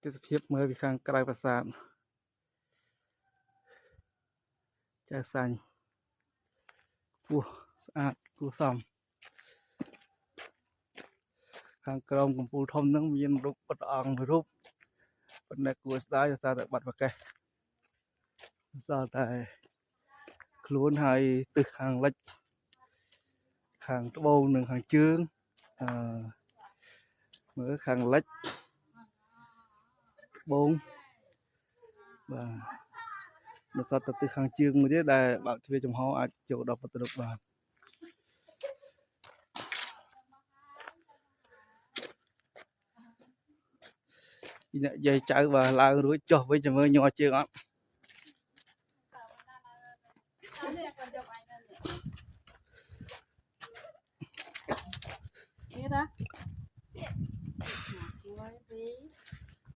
ទេសភាពមើលពីខាងក្រៅប្រាសាទចៅសាញ់ពស់ស្អាតគួរសមខាងក្រោមកំពូលធំហ្នឹងមានរូបព្រះអង្គមួយរូបប៉ុន្តែគួរស្ដាយដោយសារតែបាត់ប្រកេះសល់តែខ្លួនហើយទិសខាងលិចខាងត្បូងនិងខាងជើងមើលខាងលិចត្បូងបាទនៅសតទៅទិសខាងជើងមួយទៀតដែលបើកទ្វារចំហអាចចូលដល់ពុទ្ធរូបបានអ្នកយាយចៅបើឡើងរួចចុះវិញចាំមើលញ័រជើងអត់នេះតា